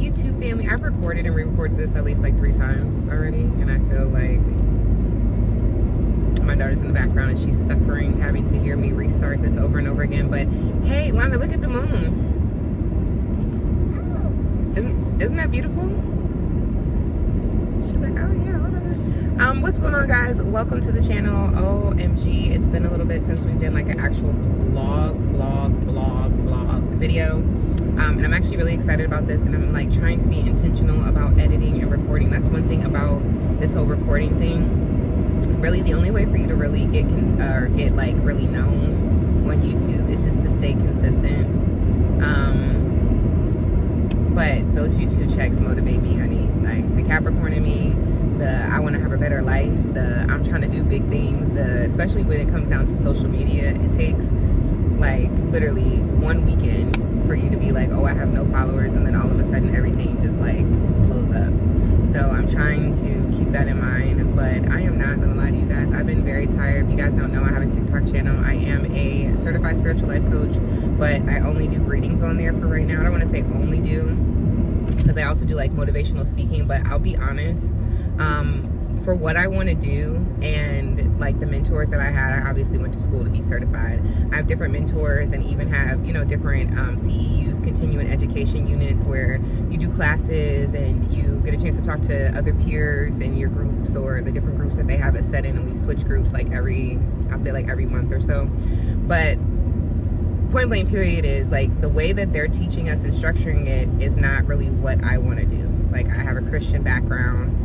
YouTube family. I've recorded and re-recorded this at least like 3 times already, and I feel like my daughter's in the background and she's suffering having to hear me restart this over and over again. But hey, Lana, look at the moon. Isn't that beautiful? She's like, oh yeah, whatever. What's going on, guys? Welcome to the channel. OMG, it's been a little bit since we've done like an actual vlog video. And I'm actually really excited about this, and I'm like trying to be intentional about editing and recording. That's one thing about this whole recording thing. Really, the only way for you to really get like really known on YouTube is just to stay consistent. But those YouTube checks motivate me, honey. Like the Capricorn in me, the I want to have a better life, the I'm trying to do big things, especially when it comes down to social media, it takes like literally one weekend for you to be like, oh, I have no followers, and then all of a sudden everything just like blows up. So I'm trying to keep that in mind, but I am not gonna lie to you guys, I've been very tired. If you guys don't know, I have a TikTok channel. I am a certified spiritual life coach, but I only do readings on there for right now. I don't want to say only do, because I also do like motivational speaking, but I'll be honest, for what I want to do and like the mentors that I had, I obviously went to school to be certified. I have different mentors and even have, you know, different CEUs, continuing education units, where you do classes and you get a chance to talk to other peers in your groups or the different groups that they have it set in, and we switch groups like I'll say like every month or so. But point blank period is like the way that they're teaching us and structuring it is not really what I want to do. Like, I have a Christian background.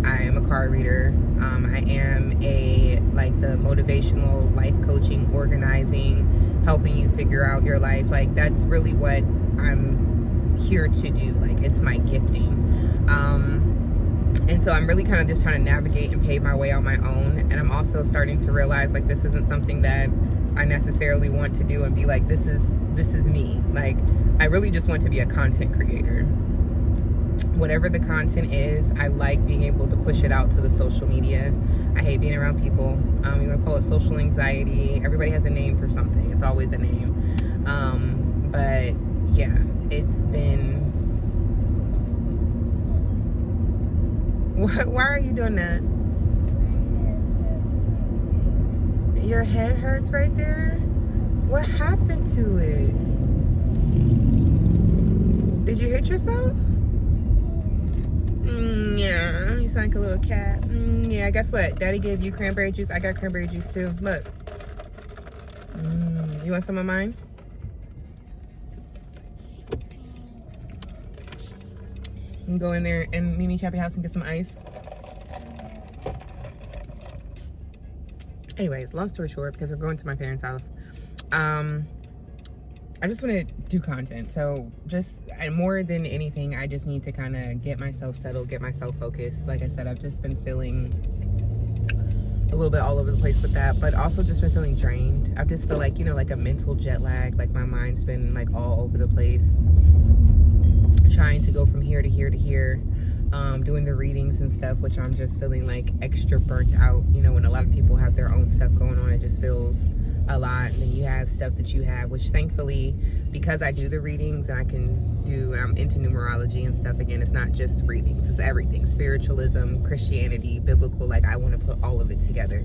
I am a card reader. I am the motivational life coaching, organizing, helping you figure out your life. Like, that's really what I'm here to do. Like, it's my gifting. And so I'm really kind of just trying to navigate and pave my way on my own. And I'm also starting to realize like this isn't something that I necessarily want to do and be like, this is me. Like, I really just want to be a content creator. Whatever the content is, I like being able to push it out to the social media. I hate being around people. You want to call it social anxiety. Everybody has a name for something. It's always a name. But yeah, it's been... Why are you doing that? Your head hurts right there? What happened to it? Did you hit yourself? Yeah, you sound like a little cat. Yeah, guess what? Daddy gave you cranberry juice. I got cranberry juice too. Look. You want some of mine? You can go in there and meet me at your house and get some ice. Anyways, long story short, because we're going to my parents' house, I just want to do content. So and more than anything, I just need to kind of get myself settled, get myself focused. Like I said, I've just been feeling a little bit all over the place with that, but also just been feeling drained. I just feel like, you know, like a mental jet lag. Like my mind's been like all over the place, trying to go from here to here to here. Doing the readings and stuff, which I'm just feeling like extra burnt out. You know, when a lot of people have their own stuff going on, it just feels a lot. And then you have stuff that you have, which thankfully, because I do the readings and I'm into numerology and stuff, again, it's not just readings, it's everything. Spiritualism, Christianity, biblical, like I want to put all of it together.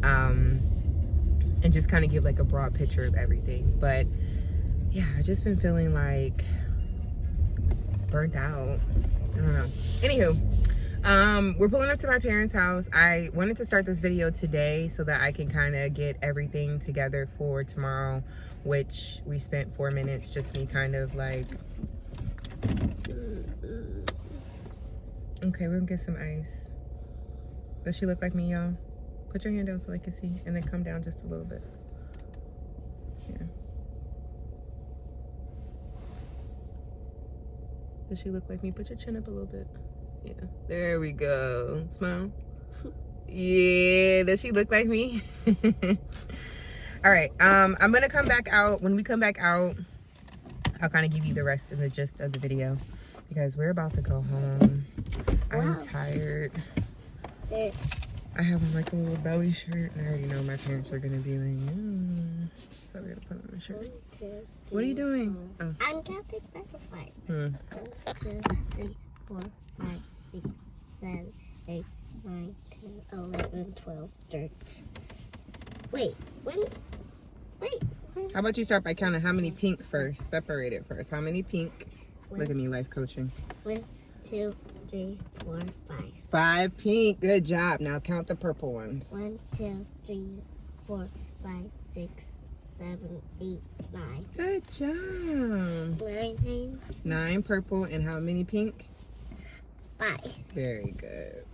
And just kind of give like a broad picture of everything. But yeah, I've just been feeling like burnt out. I don't know. Anywho, we're pulling up to my parents' house. I wanted to start this video today so that I can kind of get everything together for tomorrow, which we spent 4 minutes, just me kind of like... Okay, we're gonna get some ice. Does she look like me, y'all? Put your hand down so they can see, and then come down just a little bit. Yeah. Does she look like me? Put your chin up a little bit. Yeah, there we go. Smile. Yeah, does she look like me? All right, I'm gonna come back out. When we come back out, I'll kind of give you the rest of the gist of the video, because we're about to go home. Wow. I'm tired. I have on like a little belly shirt, and I already know my parents are gonna be like, so we're gonna put on a shirt. What are you doing? Oh. I'm counting butterflies. Hmm. 1, 2, 3, 4, 5, 6, 7, 8, 9, 10, 11, 12, 13. Wait, when? Wait. How about you start by counting how many pink first? Separate it first. How many pink? Look at me, life coaching. 1, 2, 3, 4, 5. 5 pink. Good job. Now count the purple ones. 1, 2, 3, 4, 5, 6, 7, 8, 9. Good job. 9. 9 purple and how many pink? 5. Very good.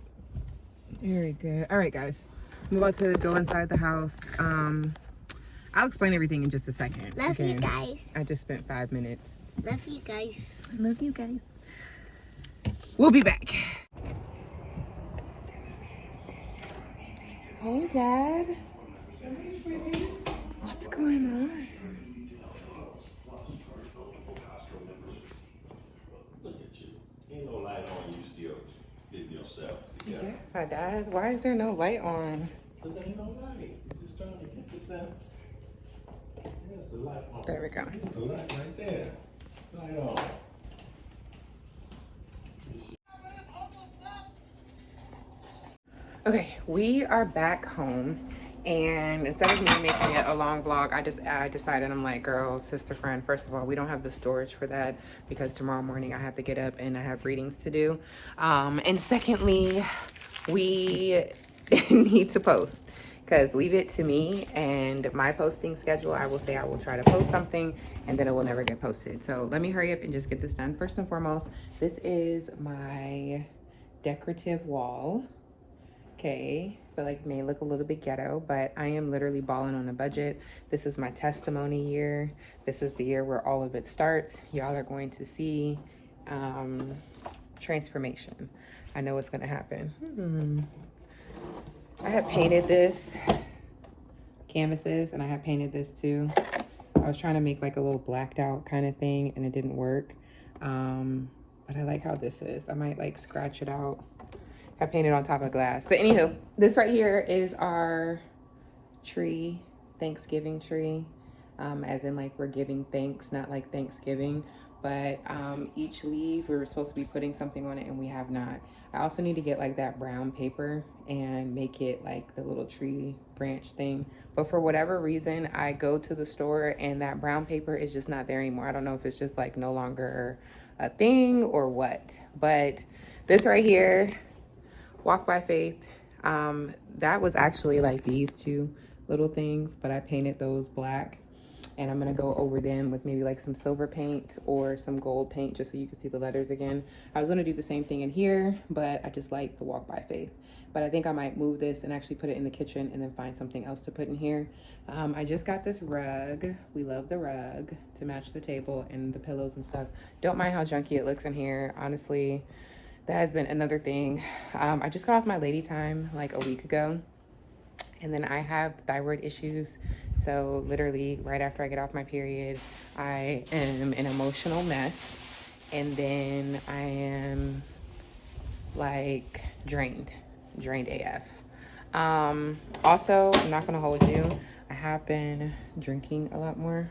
Very good. All right, guys. I'm about to go inside the house. I'll explain everything in just a second. Love you guys. I just spent 5 minutes. Love you guys. Love you guys. We'll be back. Hey, Dad. What's going on? Look at you. Ain't no light on, you still getting yourself together. Yeah, my dad. Why is there no light on? Because there ain't no light. You're just trying to get yourself. There's the light on. There we go. There's the light right there. Light on. Okay, we are back home, and instead of me making it a long vlog, I decided, I'm like, girl, sister, friend, first of all, we don't have the storage for that because tomorrow morning I have to get up and I have readings to do. And secondly, we need to post, because leave it to me and my posting schedule. I will say I will try to post something and then it will never get posted. So let me hurry up and just get this done. First and foremost, this is my decorative wall. Okay, I feel like it may look a little bit ghetto, but I am literally balling on a budget. This is my testimony year. This is the year where all of it starts. Y'all are going to see transformation. I know what's gonna happen. I have painted this canvases, and I have painted this too. I was trying to make like a little blacked out kind of thing and it didn't work. But I like how this is. I might like scratch it out. I painted on top of glass. But anywho, this right here is our tree, Thanksgiving tree. As in like we're giving thanks, not like Thanksgiving. But each leaf, we were supposed to be putting something on it and we have not. I also need to get like that brown paper and make it like the little tree branch thing. But for whatever reason, I go to the store and that brown paper is just not there anymore. I don't know if it's just like no longer a thing or what. But this right here, Walk by Faith, that was actually like these two little things, but I painted those black, and I'm gonna go over them with maybe like some silver paint or some gold paint just so you can see the letters again. I was gonna do the same thing in here, but I just like the Walk by Faith. But I think I might move this and actually put it in the kitchen and then find something else to put in here. I just got this rug. We love the rug to match the table and the pillows and stuff. Don't mind how junky it looks in here, honestly. That has been another thing. I just got off my lady time like a week ago, and then I have thyroid issues. So literally right after I get off my period, I am an emotional mess. And then I am like drained AF. Also, I'm not gonna hold you. I have been drinking a lot more,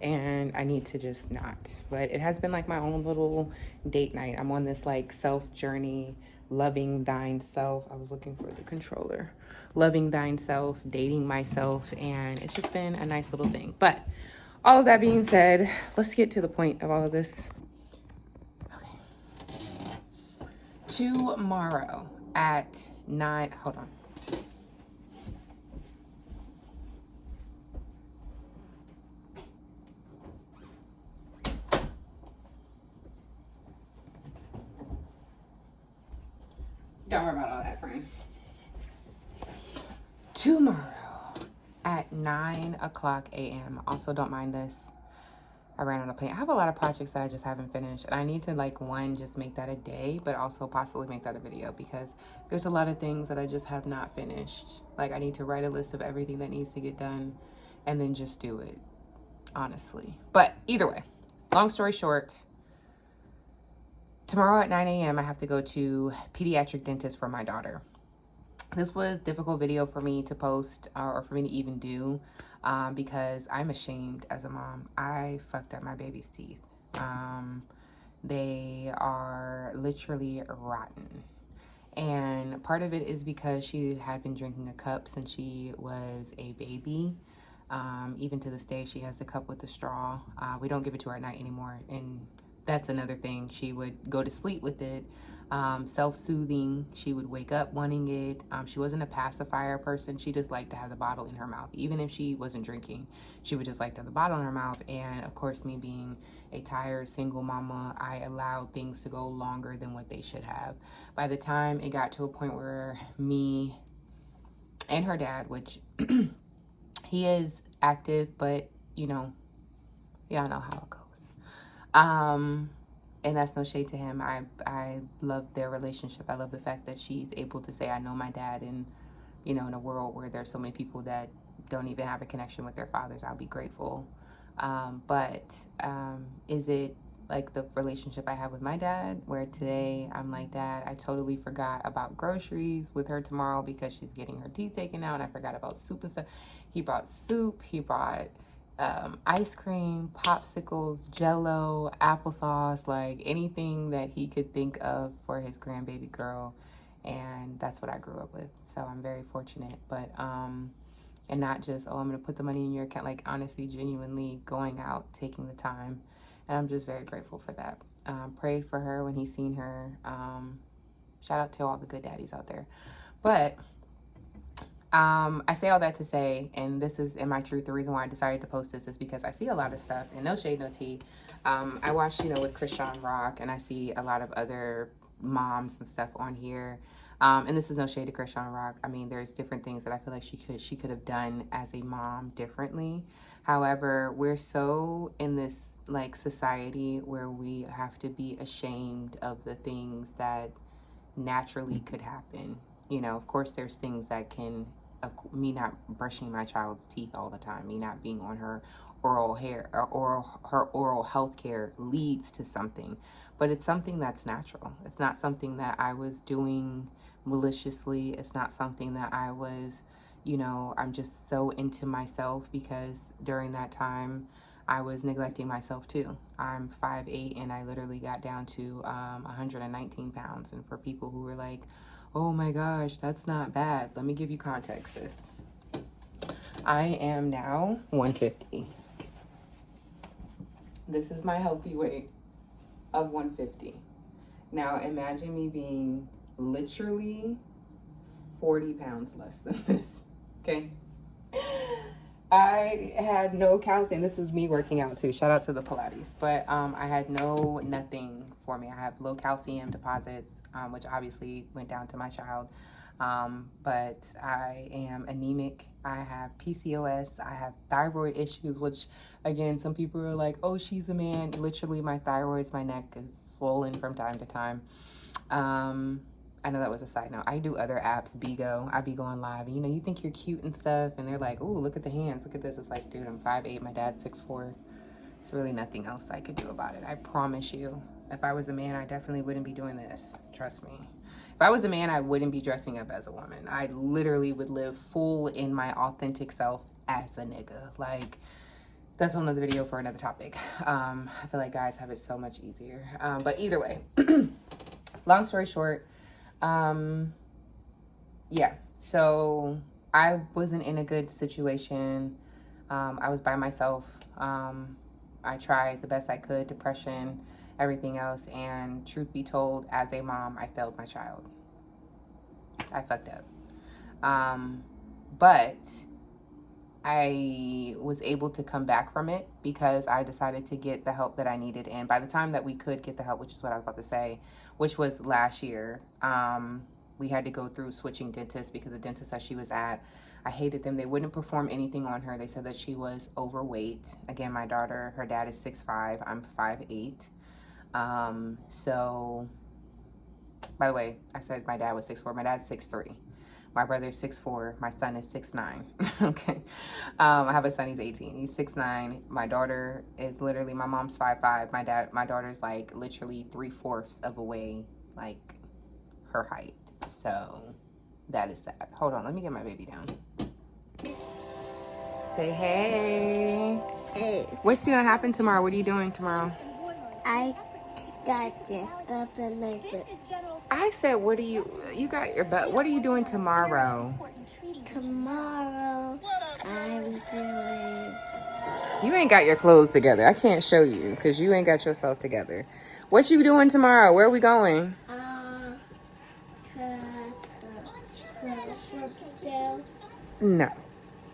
and I need to just not. But it has been like my own little date night. I'm on this like self journey, loving thine self. I was looking for the controller. Loving thine self, dating myself, and it's just been a nice little thing. But all of that being said, let's get to the point of all of this. Okay. Tomorrow at 9, hold on. Don't worry about all that, friend. Tomorrow at 9 o'clock a.m. Also, don't mind this. I ran on a plane. I have a lot of projects that I just haven't finished. And I need to like, one, just make that a day, but also possibly make that a video because there's a lot of things that I just have not finished. Like I need to write a list of everything that needs to get done and then just do it, honestly. But either way, long story short, tomorrow at 9 a.m. I have to go to pediatric dentist for my daughter. This was a difficult video for me to post or for me to even do because I'm ashamed as a mom. I fucked up my baby's teeth. They are literally rotten. And part of it is because she had been drinking a cup since she was a baby. Even to this day, she has the cup with the straw. We don't give it to her at night anymore. And that's another thing. She would go to sleep with it. Self-soothing. She would wake up wanting it. She wasn't a pacifier person. She just liked to have the bottle in her mouth. Even if she wasn't drinking, she would just like to have the bottle in her mouth. And of course, me being a tired single mama, I allowed things to go longer than what they should have. By the time it got to a point where me and her dad, which he is active, but you know, y'all know how it goes. And that's no shade to him. I love their relationship. I love the fact that she's able to say, I know my dad, and you know, in a world where there's so many people that don't even have a connection with their fathers, I'll be grateful. But is it like the relationship I have with my dad, where today I'm like, Dad, I totally forgot about groceries with her tomorrow because she's getting her teeth taken out, and I forgot about soup and stuff. He brought soup, he brought ice cream, popsicles, Jello, applesauce, like anything that he could think of for his grandbaby girl. And that's what I grew up with. So I'm very fortunate. But and not just, oh, I'm gonna put the money in your account, like honestly, genuinely going out, taking the time. And I'm just very grateful for that. Prayed for her when he seen her. Shout out to all the good daddies out there. But I say all that to say, and this is in my truth, the reason why I decided to post this is because I see a lot of stuff, and no shade, no tea. I watched, you know, with Krishan Rock, and I see a lot of other moms and stuff on here. And this is no shade to Krishan Rock. I mean, there's different things that I feel like she could have done as a mom differently. However, we're so in this like society where we have to be ashamed of the things that naturally could happen. You know, of course, there's things that can, me not brushing my child's teeth all the time, me not being on her oral health care leads to something, but it's something that's natural. It's not something that I was doing maliciously. It's not something that I was, you know, I'm just so into myself, because during that time I was neglecting myself too. I'm 5'8", and I literally got down to 119 pounds. And for people who were like, oh my gosh, that's not bad, let me give you context, sis. I am now 150. This is my healthy weight of 150. Now imagine me being literally 40 pounds less than this, okay? I had no calcium. This is me working out too. Shout out to the Pilates. But I had nothing for me. I have low calcium deposits, which obviously went down to my child. But I am anemic. I have PCOS. I have thyroid issues, which again, some people are like, oh, she's a man. Literally, my thyroid's, my neck is swollen from time to time. I know that was a side note. I do other apps, Bigo. I be going live. And, you know, you think you're cute and stuff, and they're like, oh, look at the hands. Look at this. It's like, dude, I'm 5'8". My dad's 6'4". There's really nothing else I could do about it. I promise you. If I was a man, I definitely wouldn't be doing this. Trust me. If I was a man, I wouldn't be dressing up as a woman. I literally would live full in my authentic self as a nigga. Like, that's another video for another topic. I feel like guys have it so much easier. But either way, long story short, yeah, so I wasn't in a good situation. I was by myself. I tried the best I could, depression, everything else, and truth be told, as a mom, I failed my child. I fucked up. But I was able to come back from it because I decided to get the help that I needed. And by the time that we could get the help, which is what I was about to say, which was last year, we had to go through switching dentists because the dentist that she was at, I hated them. They wouldn't perform anything on her. They said that she was overweight. Again, my daughter, her dad is 6'5". I'm 5'8". So, by the way, I said my dad was 6'4". My dad's 6'3". My brother's 6'4". My son is 6'9". Okay. I have a son, he's 18. He's 6'9". My daughter is literally, my mom's 5'5". My daughter's like literally 3/4 of a way, like her height. So that is sad. Hold on, let me get my baby down. Say hey. Hey. What's gonna happen tomorrow? What are you doing tomorrow? I Guys, just stop and make it. I said, what do you got your butt? What are you doing tomorrow? Tomorrow, I'm doing. You ain't got your clothes together. I can't show you because you ain't got yourself together. What you doing tomorrow? Where are we going? No.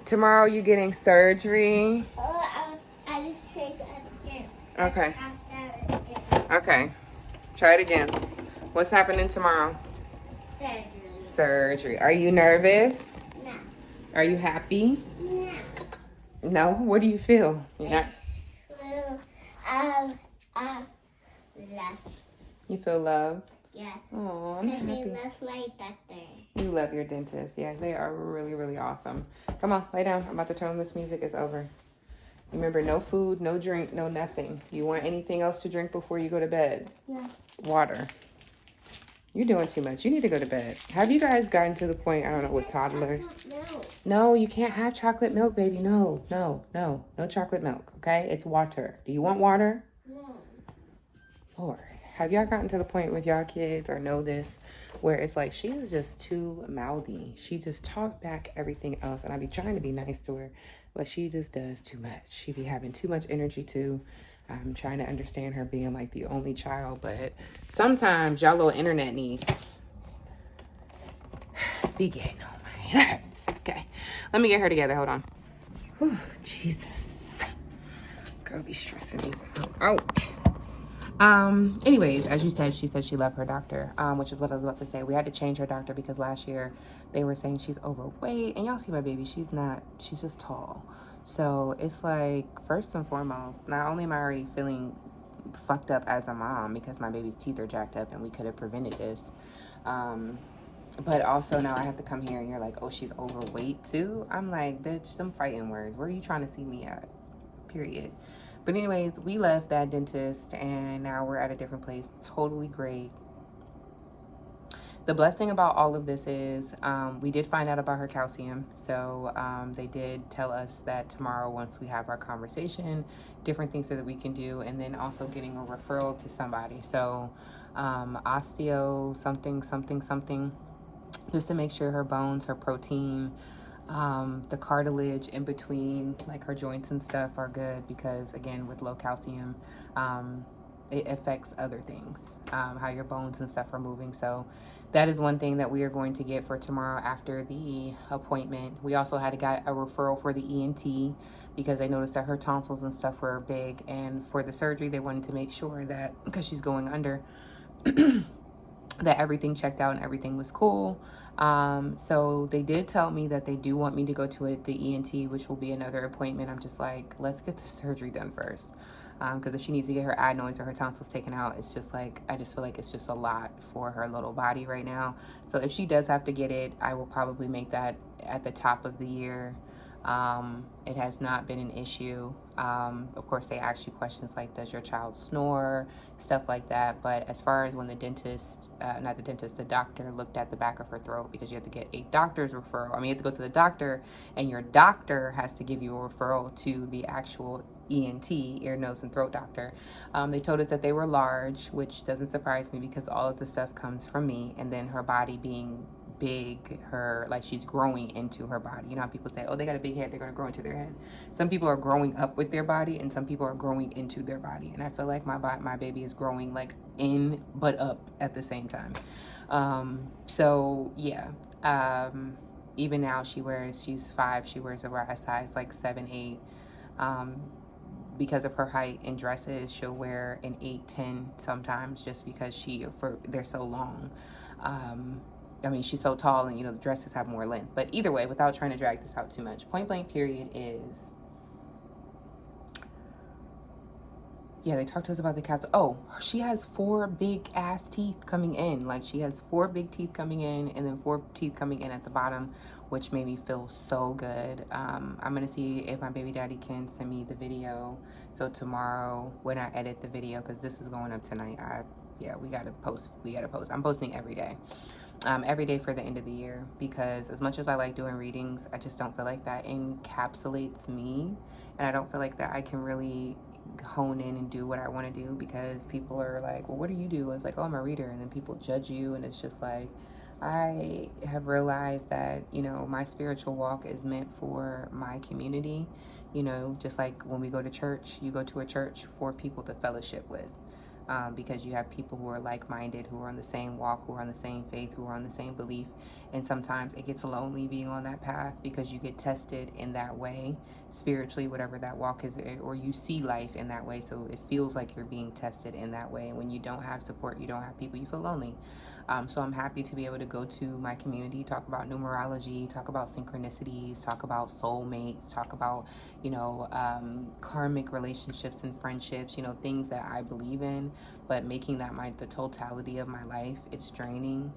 Tomorrow you getting surgery. I didn't say that again. Okay. Ask that again. Okay. Try it again. What's happening tomorrow? Surgery. Surgery. Are you nervous? No. Are you happy? No. No? What do you feel? You're not. Well, love. You feel love? Yeah. Oh, I'm Because I happy. love my doctor. You love your dentist. Yeah, they are really, really awesome. Come on, lay down. I'm about to turn on this music. It's over. Remember, no food, no drink, no nothing. You want anything else to drink before you go to bed? Yeah. Water. You're doing too much. You need to go to bed. Have you guys gotten to the point, I don't know, with toddlers? No, you can't have chocolate milk, baby. No. No chocolate milk, okay? It's water. Do you want water? No. Lord, have y'all gotten to the point with y'all kids or know this where it's like she is just too mouthy. She just talk back everything else, and I be trying to be nice to her, but she just does too much. She be having too much energy too. I'm trying to understand her being like the only child, but sometimes y'all little internet niece be getting on my nerves. Okay, let me get her together. Hold on. Whew, Jesus, girl be stressing me out. Anyways, as you said, she said she loved her doctor, which is what I was about to say. We had to change her doctor because last year they were saying she's overweight, and y'all see my baby, she's not, she's just tall. So it's like, first and foremost, not only am I already feeling fucked up as a mom because my baby's teeth are jacked up and we could have prevented this, but also now I have to come here and you're like, oh, she's overweight too. I'm like, bitch, them fighting words. Where are you trying to see me at? Period. But anyways, we left that dentist and now we're at a different place. Totally great. The blessing about all of this is we did find out about her calcium. So they did tell us that tomorrow, once we have our conversation, different things that we can do, and then also getting a referral to somebody. So osteo something, just to make sure her bones, her protein, the cartilage in between, like her joints and stuff, are good, because again, with low calcium, it affects other things, how your bones and stuff are moving. So that is one thing that we are going to get for tomorrow after the appointment. We also had to get a referral for the ENT because they noticed that her tonsils and stuff were big, and for the surgery they wanted to make sure that, because she's going under, that everything checked out and everything was cool. So they did tell me that they do want me to go to the ENT, which will be another appointment. I'm just like, let's get the surgery done first. Because if she needs to get her adenoids or her tonsils taken out, it's just like, I just feel like it's just a lot for her little body right now. So if she does have to get it, I will probably make that at the top of the year. It has not been an issue. Of course, they ask you questions like, does your child snore, stuff like that. But as far as when the dentist, the doctor looked at the back of her throat, because you have to get a doctor's referral. I mean, you have to go to the doctor, and your doctor has to give you a referral to the actual ENT, ear, nose, and throat doctor. They told us that they were large, which doesn't surprise me because all of the stuff comes from me, and then her body being big, her, like, she's growing into her body. You know how people say, oh, they got a big head, they're going to grow into their head. Some people are growing up with their body, and some people are growing into their body, and I feel like my baby is growing like in but up at the same time. So yeah, even now she's 5, she wears a size like 7, 8. Because of her height in dresses, she'll wear an 8, 10 sometimes, just because they're so long. I mean, she's so tall, and, you know, the dresses have more length. But either way, without trying to drag this out too much, point blank period is, yeah, they talked to us about the calcium. Oh, she has 4 big ass teeth coming in. Like, she has 4 big teeth coming in, and then 4 teeth coming in at the bottom, which made me feel so good. I'm gonna see if my baby daddy can send me the video. So tomorrow, when I edit the video, because this is going up tonight, we gotta post. I'm posting every day. Every day for the end of the year, because as much as I like doing readings, I just don't feel like that encapsulates me, and I don't feel like that I can really hone in and do what I want to do, because people are like, well, what do you do? It's like, oh, I'm a reader. And then people judge you, and it's just like, I have realized that, you know, my spiritual walk is meant for my community. You know, just like when we go to church, you go to a church for people to fellowship with. Because you have people who are like-minded, who are on the same walk, who are on the same faith, who are on the same belief. And sometimes it gets lonely being on that path, because you get tested in that way, spiritually, whatever that walk is, or you see life in that way. So it feels like you're being tested in that way. And when you don't have support, you don't have people, you feel lonely. So I'm happy to be able to go to my community, talk about numerology, talk about synchronicities, talk about soulmates, talk about, you know, karmic relationships and friendships, you know, things that I believe in, but making that the totality of my life. It's draining.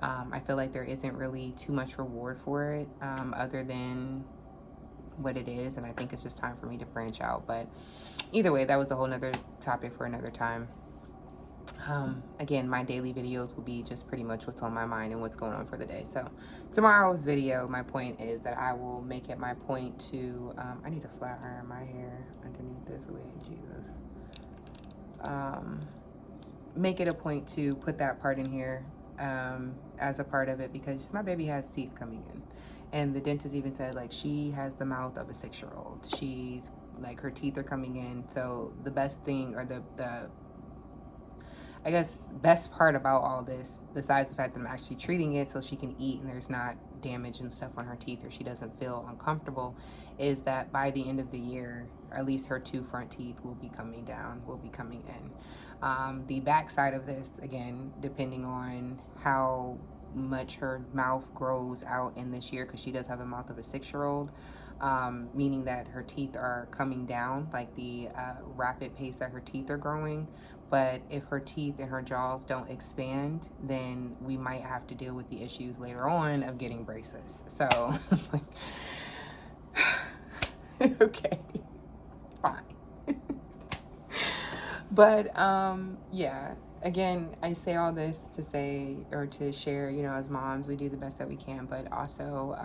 I feel like there isn't really too much reward for it, other than what it is. And I think it's just time for me to branch out. But either way, that was a whole nother topic for another time. Again, my daily videos will be just pretty much what's on my mind and what's going on for the day. So tomorrow's video, my point is that I will make it my point to, I need to flat iron my hair underneath this wig, Jesus. Make it a point to put that part in here, as a part of it, because my baby has teeth coming in. And the dentist even said, like, she has the mouth of a 6-year-old. She's, like, her teeth are coming in. So the best thing, or the I guess best part about all this, besides the fact that I'm actually treating it so she can eat and there's not damage and stuff on her teeth, or she doesn't feel uncomfortable, is that by the end of the year, at least her 2 front teeth will be coming down, will be coming in. The back side of this, again, depending on how much her mouth grows out in this year, because she does have a mouth of a 6-year-old, meaning that her teeth are coming down, like the rapid pace that her teeth are growing. But if her teeth and her jaws don't expand, then we might have to deal with the issues later on of getting braces. So, okay, fine. But yeah, again, I say all this to say, or to share, you know, as moms, we do the best that we can, but also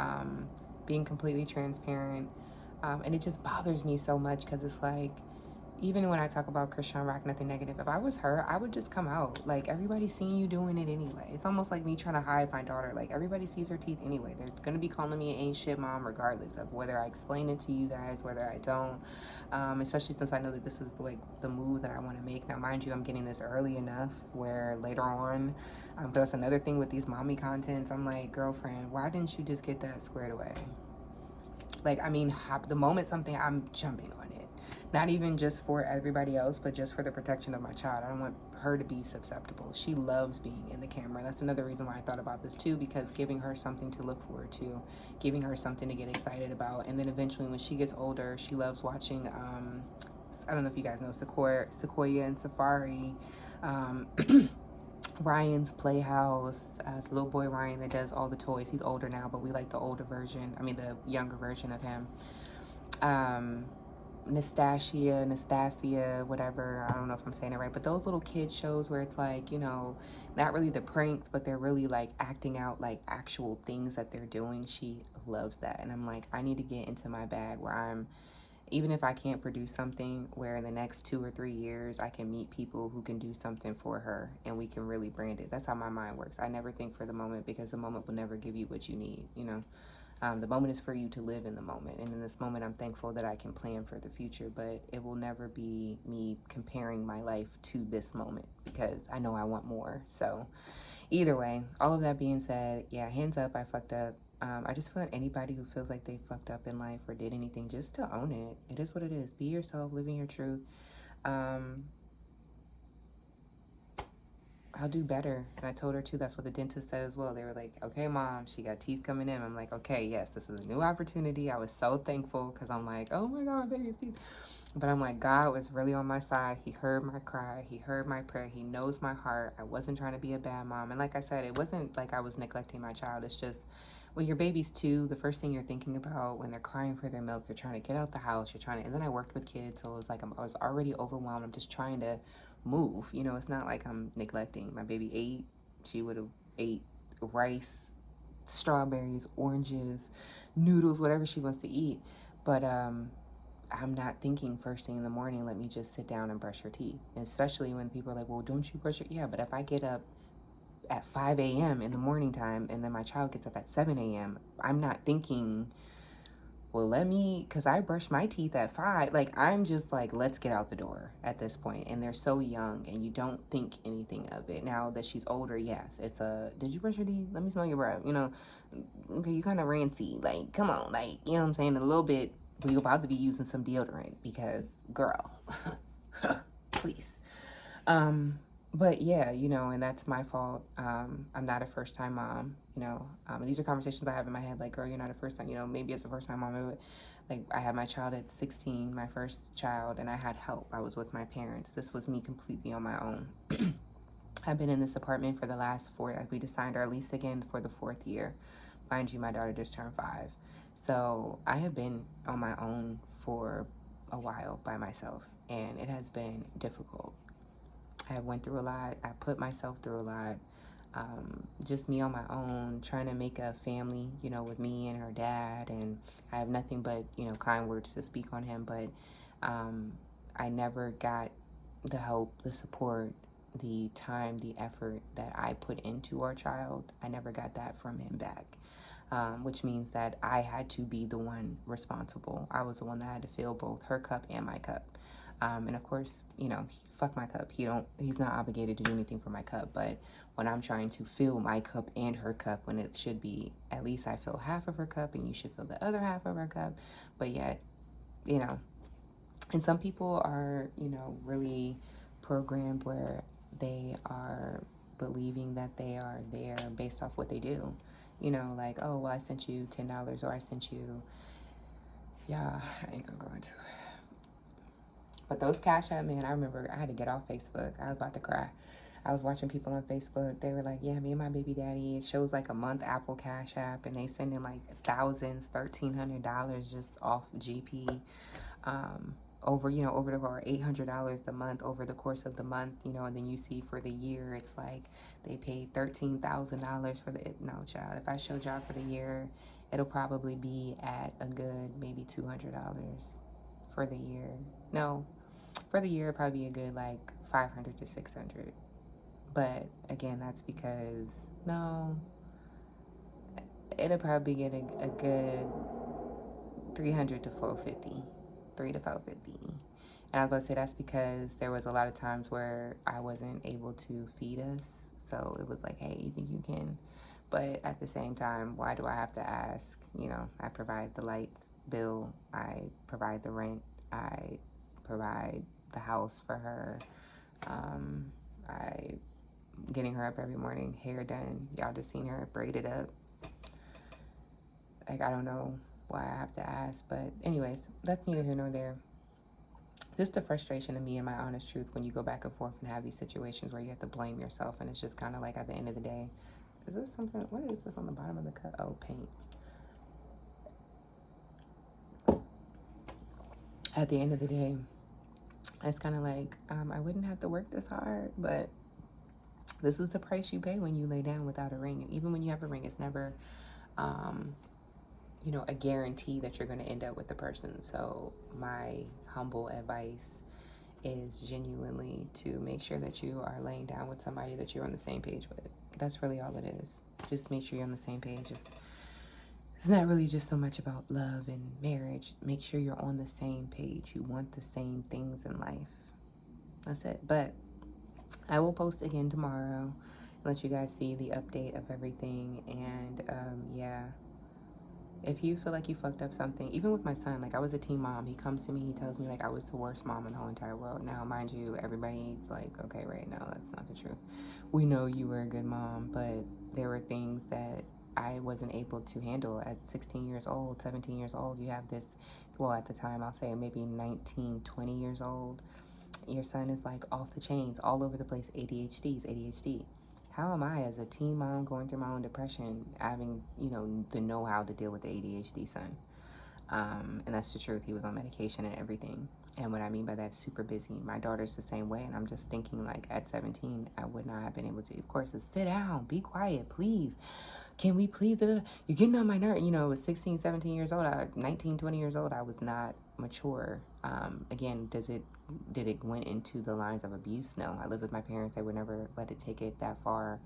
being completely transparent. And it just bothers me so much, because it's like, even when I talk about Chrisean Rock, nothing negative, if I was her, I would just come out. Like, everybody's seeing you doing it anyway. It's almost like me trying to hide my daughter. Like, everybody sees her teeth anyway. They're going to be calling me an ain't shit mom, regardless of whether I explain it to you guys, whether I don't. Especially since I know that this is like the move that I want to make. Now, mind you, I'm getting this early enough where later on, but that's another thing with these mommy contents. I'm like, girlfriend, why didn't you just get that squared away? Like, I mean, the moment something, I'm jumping on it. Not even just for everybody else, but just for the protection of my child. I don't want her to be susceptible. She loves being in the camera. That's another reason why I thought about this too, because giving her something to look forward to, giving her something to get excited about. And then eventually when she gets older, she loves watching, I don't know if you guys know Sequoia and Safari, Ryan's Playhouse, the little boy Ryan that does all the toys. He's older now, but we like the older version. I mean, the younger version of him. Nastasia, whatever. I don't know if I'm saying it right, but those little kid shows where it's like, you know, not really the pranks, but they're really like acting out like actual things that they're doing. She loves that. And I'm like, I need to get into my bag where I'm, even if I can't produce something, where in the next 2 or 3 years I can meet people who can do something for her and we can really brand it. That's how my mind works. I never think for the moment, because the moment will never give you what you need, you know. The moment is for you to live in the moment. And in this moment, I'm thankful that I can plan for the future, but it will never be me comparing my life to this moment, because I know I want more. So either way, all of that being said, yeah, hands up, I fucked up. I just want anybody who feels like they fucked up in life or did anything, just to own it. It is what it is. Be yourself, living your truth. I'll do better. And I told her too, that's what the dentist said as well. They were like, okay, mom, she got teeth coming in. I'm like, okay, yes, this is a new opportunity. I was so thankful, because I'm like, oh my God, my baby's teeth. But I'm like, God was really on my side. He heard my cry. He heard my prayer. He knows my heart. I wasn't trying to be a bad mom. And like I said, it wasn't like I was neglecting my child. It's just, when your baby's 2, the first thing you're thinking about when they're crying for their milk, you're trying to get out the house, you're trying to, and then I worked with kids, so it was like I was already overwhelmed. I'm just trying to move, you know. It's not like I'm neglecting. My baby ate. She would have ate rice, strawberries, oranges, noodles, whatever she wants to eat. But I'm not thinking first thing in the morning, let me just sit down and brush your teeth. And especially when people are like, well, don't you brush your, yeah, but if I get up at 5 a.m. in the morning time and then my child gets up at 7 a.m., I'm not thinking, well, let me, because I brushed my teeth at 5. Like, I'm just like, let's get out the door at this point. And they're so young and you don't think anything of it. Now that she's older, yes, it's a, did you brush your teeth? Let me smell your breath. You know, okay, you kind of rancy. Like, come on, like, you know what I'm saying? A little bit, we're about to be using some deodorant because, girl, please. But yeah, you know, and that's my fault. I'm not a first time mom, you know. These are conversations I have in my head, like, girl, you're not a first time, you know, maybe it's a first time mom. But like, I had my child at 16, my first child, and I had help. I was with my parents. This was me completely on my own. I've been in this apartment for the last 4, like, we just signed our lease again for the 4th year. Mind you, my daughter just turned 5. So I have been on my own for a while by myself, and it has been difficult. I went through a lot. I put myself through a lot. Just me on my own, trying to make a family, you know, with me and her dad. And I have nothing but, you know, kind words to speak on him. But I never got the help, the support, the time, the effort that I put into our child. I never got that from him back. Which means that I had to be the one responsible. I was the one that had to fill both her cup and my cup. And of course, you know, fuck my cup. He's not obligated to do anything for my cup. But when I'm trying to fill my cup and her cup, when it should be at least I fill half of her cup and you should fill the other half of her cup. But yet, you know, and some people are, you know, really programmed where they are believing that they are there based off what they do. You know, like, oh, well, I sent you $10 or I sent you, yeah, I ain't gonna go into it. But those Cash App, man, I remember I had to get off Facebook. I was about to cry. I was watching people on Facebook. They were like, yeah, me and my baby daddy, it shows like a month Apple Cash App, and they sending like thousands, $1,300 just off GP over the or $800 a month over the course of the month, you know, and then you see for the year, it's like they paid $13,000 for the, no, child, if I showed y'all for the year, it'll probably be at a good maybe $200 for the year. No, for the year, it'd probably be a good like 500 to 600. But again, that's because, no, it'll probably get a good 300 to 450, 3 to 450. And I was going to say that's because there was a lot of times where I wasn't able to feed us. So it was like, hey, you think you can? But at the same time, why do I have to ask? You know, I provide the lights bill. I provide the rent. I provide the house for her. I getting her up every morning, hair done. Y'all just seen her braided up. Like, I don't know why I have to ask. But anyways, that's neither here nor there. Just the frustration of me and my honest truth when you go back and forth and have these situations where you have to blame yourself. And it's just kind of like at the end of the day, is this something, what is this on the bottom of the cup? Oh, paint. At the end of the day, it's kind of like, I wouldn't have to work this hard, but this is the price you pay when you lay down without a ring. And even when you have a ring, it's never, you know, a guarantee that you're going to end up with the person. So my humble advice is genuinely to make sure that you are laying down with somebody that you're on the same page with. That's really all it is. Just make sure you're on the same page. It's not really just so much about love and marriage. Make sure you're on the same page. You want the same things in life. That's it. But I will post again tomorrow. Let you guys see the update of everything. And yeah, if you feel like you fucked up something, even with my son, like I was a teen mom. He comes to me, he tells me like I was the worst mom in the whole entire world. Now, mind you, everybody's like, okay, right, no, that's not the truth. We know you were a good mom, but there were things that I wasn't able to handle at 16 years old, 17 years old. You have this, well, at the time, I'll say maybe 19, 20 years old. Your son is like off the chains, all over the place. ADHD. How am I as a teen mom going through my own depression, having, you know, the know-how to deal with the ADHD son? And that's the truth. He was on medication and everything. And what I mean by that, super busy. My daughter's the same way. And I'm just thinking like at 17, I would not have been able to, of course, sit down, be quiet, please. can we please, you're getting on my nerve. You know, I was 16, 17 years old, 19, 20 years old. I was not mature. Again, did it went into the lines of abuse? No. I lived with my parents. They would never let it take it that far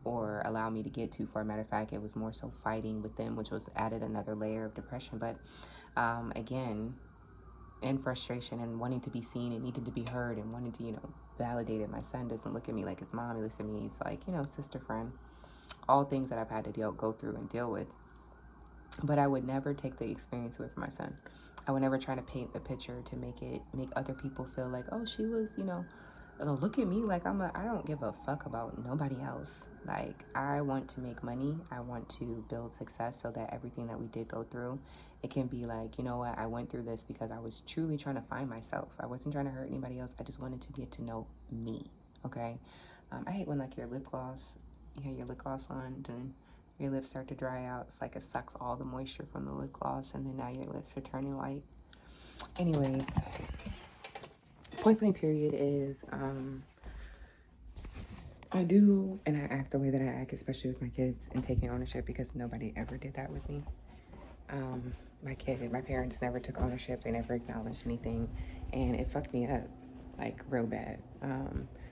or allow me to get too far. Matter of fact, it was more so fighting with them, which was added another layer of depression. But again, in frustration and wanting to be seen and needing to be heard and wanting to, validate it. My son doesn't look at me like his mom. He looks at me, he's like, sister, friend. All things that I've had to go through and deal with. But I would never take the experience away from my son. I would never try to paint the picture to make other people feel like, oh, she was, look at me like I don't give a fuck about nobody else. Like, I want to make money. I want to build success so that everything that we did go through, it can be like, you know what, I went through this because I was truly trying to find myself. I wasn't trying to hurt anybody else. I just wanted to get to know me, okay? I hate when, like, your lip gloss, you have your lip gloss on, then your lips start to dry out. It's like it sucks all the moisture from the lip gloss, and then now your lips are turning white. Anyways, point blank period is, I do, and I act the way that I act, especially with my kids, and taking ownership, because nobody ever did that with me. My parents never took ownership. They never acknowledged anything, and it fucked me up, like, real bad,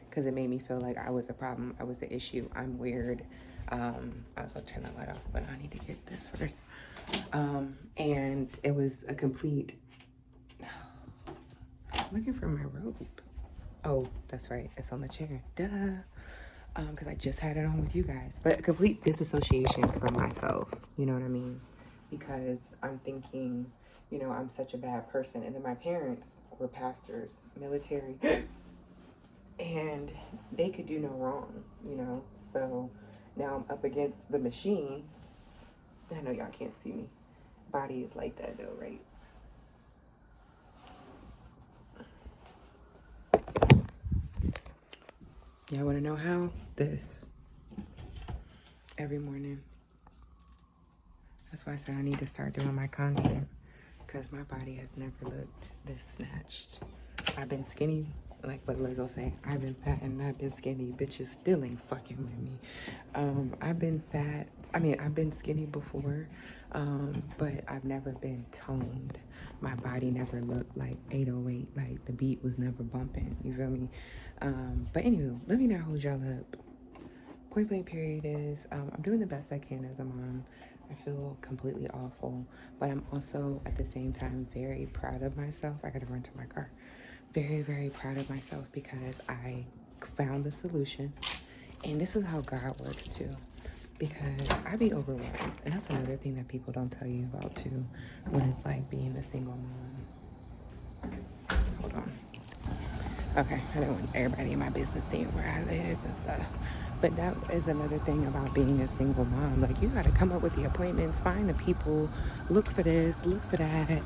because it made me feel like I was a problem. I was the issue. I'm weird. I was about to turn the light off, but I need to get this first. And it was a complete, I'm looking for my robe. Oh, that's right. It's on the chair. Duh. Because I just had it on with you guys. But a complete disassociation from myself. You know what I mean? Because I'm thinking, I'm such a bad person. And then my parents were pastors, military. And they could do no wrong, So now I'm up against the machine. I know y'all can't see me. Body is like that though, right? Y'all want to know how? This. Every morning. That's why I said I need to start doing my content. Because my body has never looked this snatched. I've been skinny, like what Lizzo say. I've been fat and I've been skinny. Bitches still ain't fucking with me. I've been fat. I've been skinny before. But I've never been toned. My body never looked like 808. Like the beat was never bumping. You feel me? But anyway, let me not hold y'all up. Point blank period is, I'm doing the best I can as a mom. I feel completely awful, but I'm also at the same time very proud of myself. I gotta run to my car. Very, very proud of myself because I found the solution. And this is how God works too. Because I be overwhelmed. And that's another thing that people don't tell you about too, when it's like being a single mom. Hold on. Okay, I don't want everybody in my business seeing where I live and stuff. But that is another thing about being a single mom. Like, you got to come up with the appointments, find the people, look for this, look for that,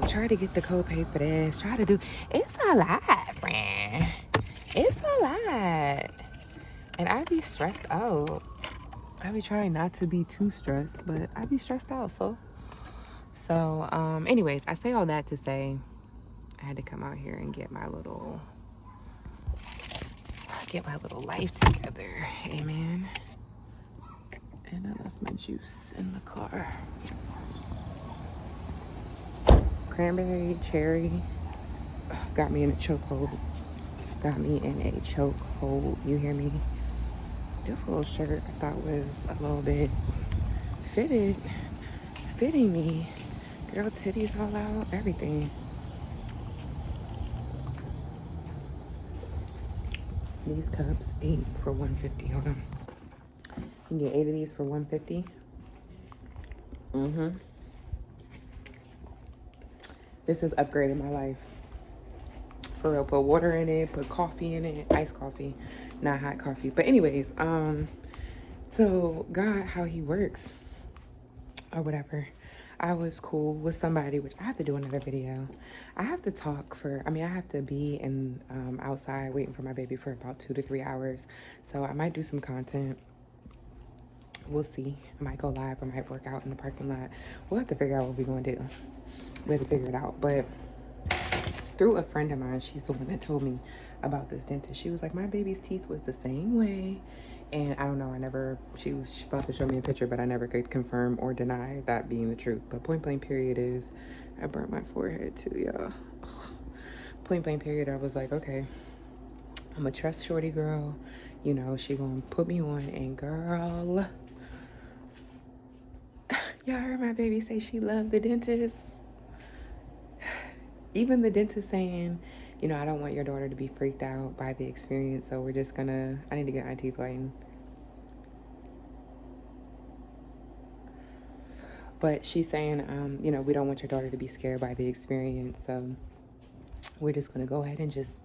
try to get the copay for this, try to do. It's a lot, friend. It's a lot. And I be stressed out. I be trying not to be too stressed, but I be stressed out, So, anyways, I say all that to say I had to come out here and get my little life together. Amen. And I left my juice in the car. Cranberry, cherry. Got me in a chokehold. You hear me? This little shirt I thought was a little bit fitting me. Girl, titties all out, everything. These cups, 8 for $1.50. Hold on. You can get 8 of these for $1.50. This has upgraded my life. For real, put water in it, put coffee in it, iced coffee, not hot coffee. But anyways, so God, how he works or whatever. I was cool with somebody, which I have to do another video. I have to talk I have to be in outside waiting for my baby for about 2 to 3 hours. So I might do some content. We'll see. I might go live. I might work out in the parking lot. We'll have to figure out what we're going to do. We have to figure it out. But through a friend of mine, she's the one that told me about this dentist. She was like, my baby's teeth was the same way. And I don't know, she was about to show me a picture, but I never could confirm or deny that being the truth. But point blank period is, I burnt my forehead too, y'all. Point blank period, I was like, okay, I'm a trust shorty girl. You know, she gonna put me on, and girl, y'all heard my baby say she loved the dentist. Even the dentist saying, you know, I don't want your daughter to be freaked out by the experience, so we're just gonna, I need to get my teeth whitened. But she's saying, you know, we don't want your daughter to be scared by the experience, so we're just gonna go ahead and just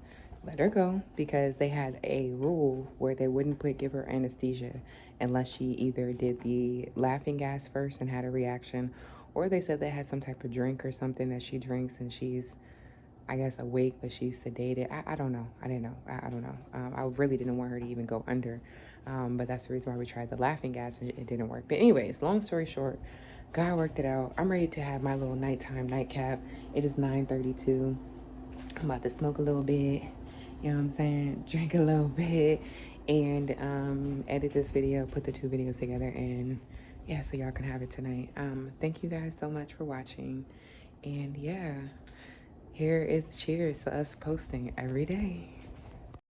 let her go, because they had a rule where they wouldn't give her anesthesia unless she either did the laughing gas first and had a reaction, or they said they had some type of drink or something that she drinks and she's, I guess, awake, but she's sedated. I don't know. I didn't know. I don't know. I really didn't want her to even go under. But that's the reason why we tried the laughing gas and it didn't work. But anyways, long story short, God worked it out. I'm ready to have my little nighttime nightcap. It is 9:32. I'm about to smoke a little bit. You know what I'm saying? Drink a little bit and edit this video, put the 2 videos together, and yeah, so y'all can have it tonight. Thank you guys so much for watching. And yeah. Here is cheers to us posting every day.